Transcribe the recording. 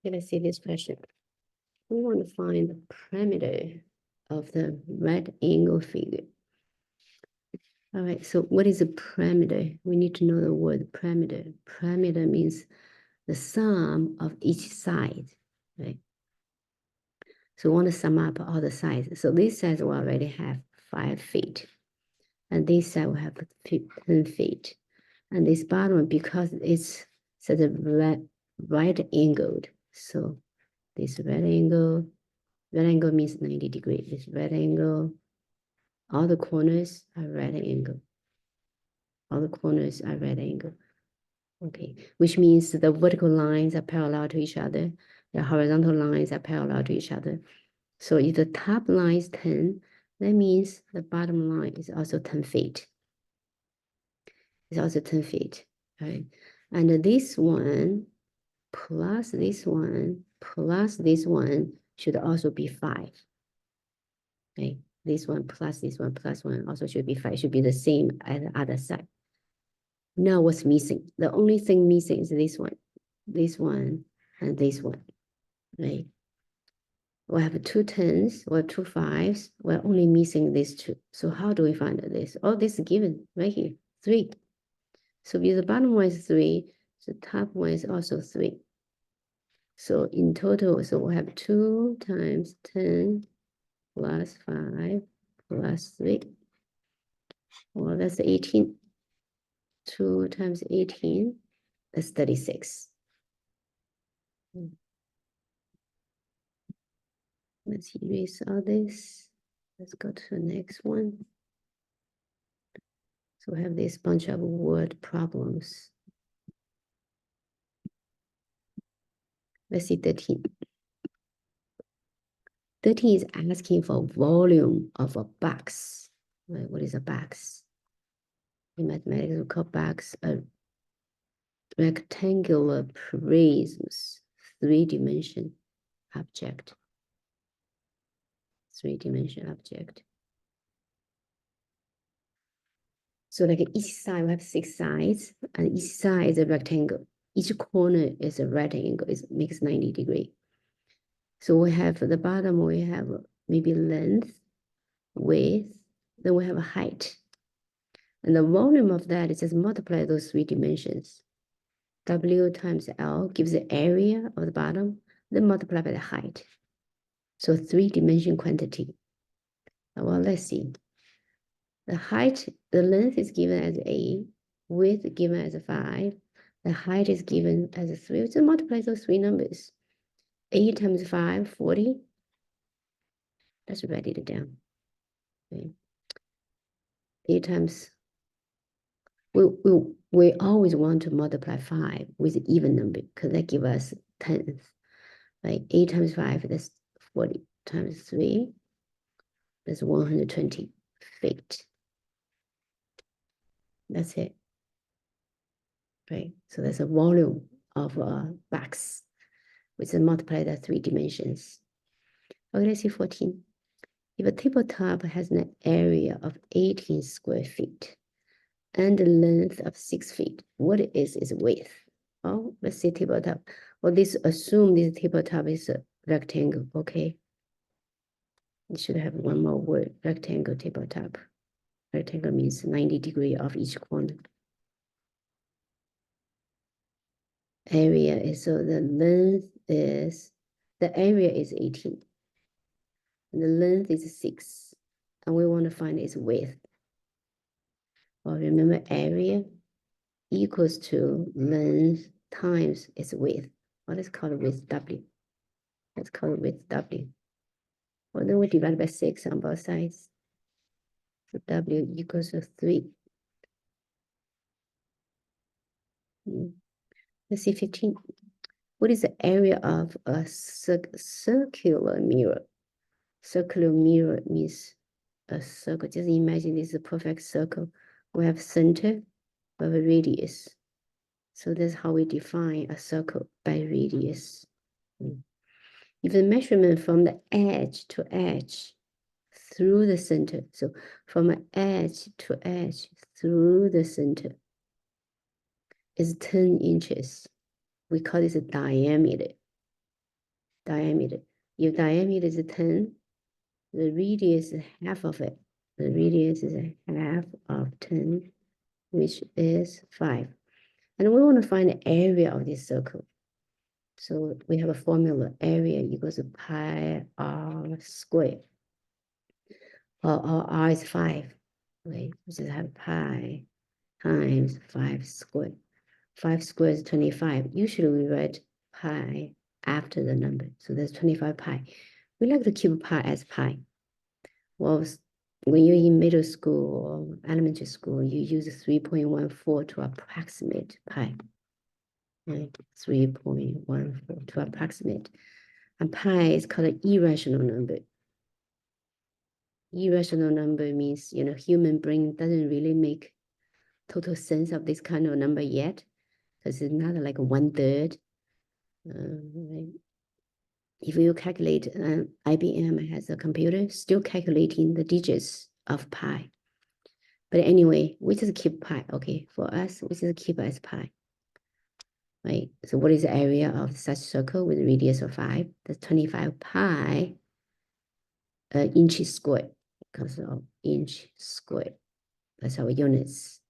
Okay, let's see this question. We want to find the parameter of the right angle figure. All right, so what is a parameter? We need to know the word parameter. Parameter means the sum of each side, right? So we want to sum up all the sides. So this side will already have 5 feet. And this side will have 10 feet. And this bottom one, because it's such a right angled. So this right angle means 90 degrees. This right angle, all the corners are right angle. All the corners are right angle. Okay, which means the vertical lines are parallel to each other. The horizontal lines are parallel to each other. So if the top line is 10, that means the bottom line is also 10 feet. It's also 10 feet, right? And this one plus this one plus this one should also be 5. Okay, this one plus this one plus one also should be 5, should be the same as the other side. Now what's missing? The only thing missing is this one, and this one, right? We have 2 10s, we have 2 5s, we're only missing these 2. So how do we find this? Oh, this is given right here, 3. So if the bottom one is 3, the top one is also 3. So in total, so we have 2 times 10 plus 5 plus 3. Well, that's 18. 2 times 18, that's 36. Let's erase all this. Let's go to the next one. So we have this bunch of word problems. Let's see 13. 13 is asking for volume of a box. Right? What is a box? In mathematics, we call box a rectangular prisms, 3-dimension object. 3-dimension object. So like each side, we have 6 sides, and each side is a rectangle. Each corner is a right angle. It makes 90 degrees. So we have the bottom, we have maybe length, width, then we have a height. And the volume of that is just multiply those 3 dimensions. W times L gives the area of the bottom, then multiply by the height. So 3-dimension quantity. Well, let's see. The height, the length is given as A, width given as 5, the height is given as 3. So multiply those 3 numbers. 8 times 5, 40. Let's write it down. Okay. 8 times, we always want to multiply 5 with an even number because that gives us 10th. Like 8 times 5, that's 40 times 3, that's 120 feet. That's it. Right, so that's a volume of a box, which is multiplied by 3 dimensions. Okay, let's see 14. If a tabletop has an area of 18 square feet and a length of 6 feet, what is its width? Oh, let's see tabletop. Well, this assume this tabletop is a rectangle, okay? You should have one more word, rectangle tabletop. Rectangle means 90 degrees of each corner. Area is, so the length is, the area is 18. And the length is 6. And we want to find its width. Well, remember area equals to length times its width. Well, let's call it width W. Let's call it width W. Well, then we divide by 6 on both sides. So W equals to 3. Let's see 15. What is the area of a circular mirror? Circular mirror means a circle. Just imagine this is a perfect circle. We have center, we have a radius. So that's how we define a circle, by radius. If the measurement from the edge to edge through the center, so from edge to edge through the center is 10 inches. We call this a diameter. diameter. If diameter is 10, the radius is half of it. The radius is half of 10, which is 5. And we want to find the area of this circle. So we have a formula, area equals to pi r squared. R is 5, right? We just have pi times 5 squared. 5 squared is 25. Usually we write pi after the number. So that's 25 pi. We like to keep pi as pi. Well, when you're in middle school or elementary school, you use 3.14 to approximate pi. Right? 3.14 to approximate. And pi is called an irrational number. Irrational number means, human brain doesn't really make total sense of this kind of number yet, because it's not like 1/3. Right? If you calculate, IBM has a computer still calculating the digits of pi. But anyway, we just keep pi, okay? For us, we just keep as pi, right? So what is the area of such circle with a radius of 5? That's 25 pi inches squared, because of inch squared. That's our units.